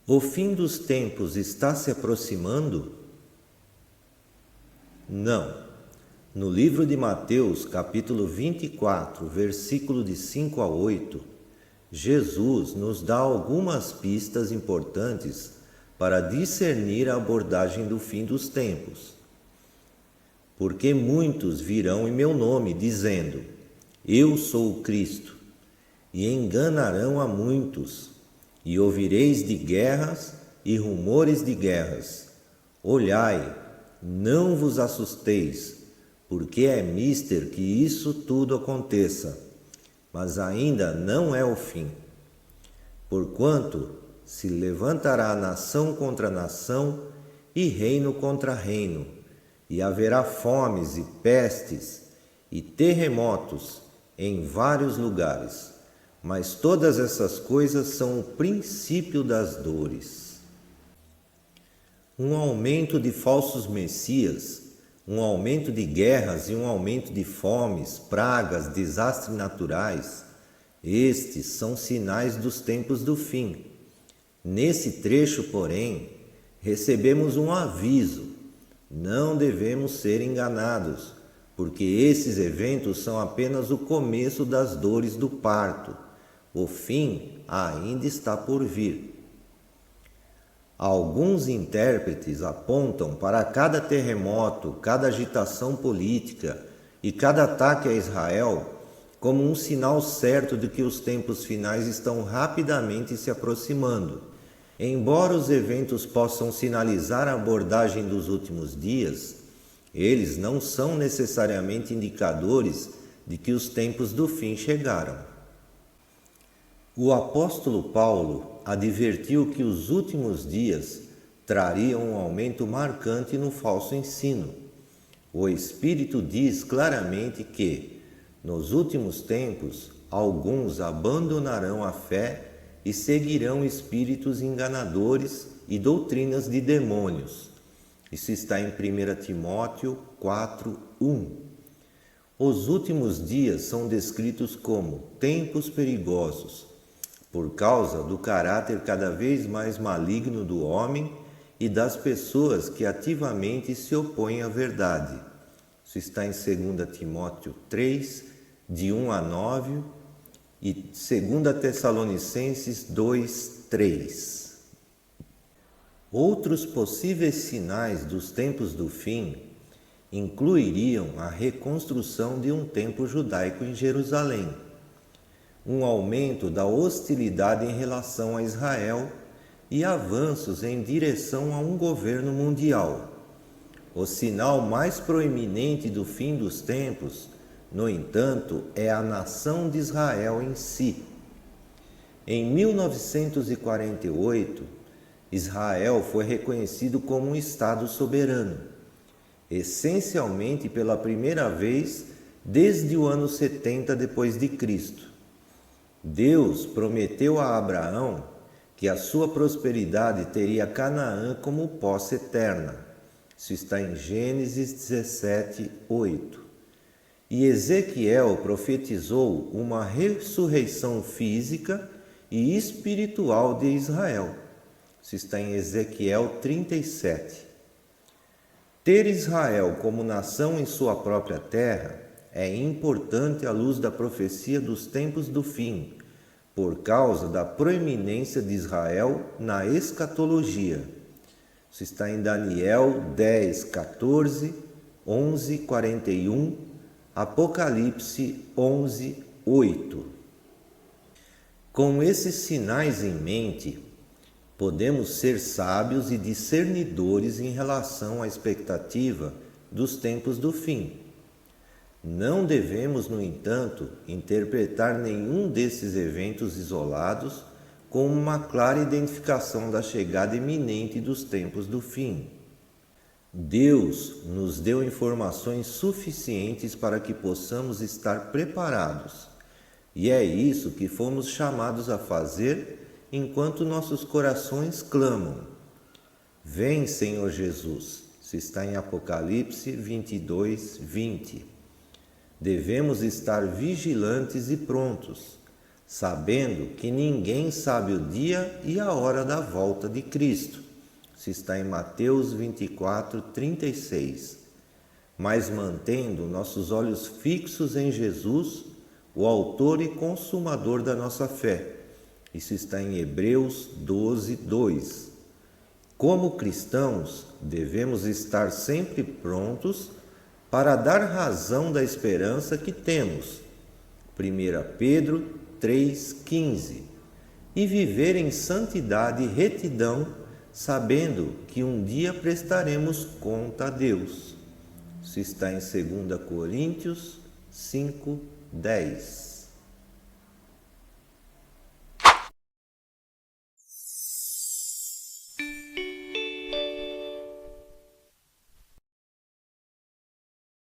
O fim dos tempos está se aproximando? Não. No livro de Mateus, capítulo 24, versículo de 5 a 8, Jesus nos dá algumas pistas importantes para discernir a abordagem do fim dos tempos. Porque muitos virão em meu nome, dizendo: Eu sou o Cristo, e enganarão a muitos. E ouvireis de guerras e rumores de guerras. Olhai, não vos assusteis, porque é mister que isso tudo aconteça, mas ainda não é o fim. Porquanto se levantará nação contra nação e reino contra reino, e haverá fomes e pestes e terremotos em vários lugares. Mas todas essas coisas são o princípio das dores. Um aumento de falsos messias, um aumento de guerras e um aumento de fomes, pragas, desastres naturais, estes são sinais dos tempos do fim. Nesse trecho, porém, recebemos um aviso: não devemos ser enganados, porque esses eventos são apenas o começo das dores do parto. O fim ainda está por vir. Alguns intérpretes apontam para cada terremoto, cada agitação política e cada ataque a Israel como um sinal certo de que os tempos finais estão rapidamente se aproximando. Embora os eventos possam sinalizar a abordagem dos últimos dias, eles não são necessariamente indicadores de que os tempos do fim chegaram. O apóstolo Paulo advertiu que os últimos dias trariam um aumento marcante no falso ensino. O Espírito diz claramente que, nos últimos tempos, alguns abandonarão a fé e seguirão espíritos enganadores e doutrinas de demônios. Isso está em 1 Timóteo 4:1. Os últimos dias são descritos como tempos perigosos, por causa do caráter cada vez mais maligno do homem e das pessoas que ativamente se opõem à verdade. Isso está em 2 Timóteo 3, de 1 a 9 e 2 Tessalonicenses 2, 3. Outros possíveis sinais dos tempos do fim incluiriam a reconstrução de um templo judaico em Jerusalém, um aumento da hostilidade em relação a Israel e avanços em direção a um governo mundial. O sinal mais proeminente do fim dos tempos, no entanto, é a nação de Israel em si. Em 1948, Israel foi reconhecido como um Estado soberano, essencialmente pela primeira vez desde o ano 70 depois de Cristo. Deus prometeu a Abraão que a sua prosperidade teria Canaã como posse eterna. Isso está em Gênesis 17, 8. E Ezequiel profetizou uma ressurreição física e espiritual de Israel. Isso está em Ezequiel 37. Ter Israel como nação em sua própria terra é importante à luz da profecia dos tempos do fim, por causa da proeminência de Israel na escatologia. Isso está em Daniel 10, 14, 11, 41, Apocalipse 11, 8. Com esses sinais em mente, podemos ser sábios e discernidores em relação à expectativa dos tempos do fim. Não devemos, no entanto, interpretar nenhum desses eventos isolados como uma clara identificação da chegada iminente dos tempos do fim. Deus nos deu informações suficientes para que possamos estar preparados, e é isso que fomos chamados a fazer enquanto nossos corações clamam: Vem, Senhor Jesus. Isso está em Apocalipse 22, 20. Devemos estar vigilantes e prontos, sabendo que ninguém sabe o dia e a hora da volta de Cristo. Isso está em Mateus 24, 36. Mas mantendo nossos olhos fixos em Jesus, o autor e consumador da nossa fé. Isso está em Hebreus 12, 2. Como cristãos, devemos estar sempre prontos para dar razão da esperança que temos. 1 Pedro 3,15. E viver em santidade e retidão, sabendo que um dia prestaremos conta a Deus. Isso está em 2 Coríntios 5, 10.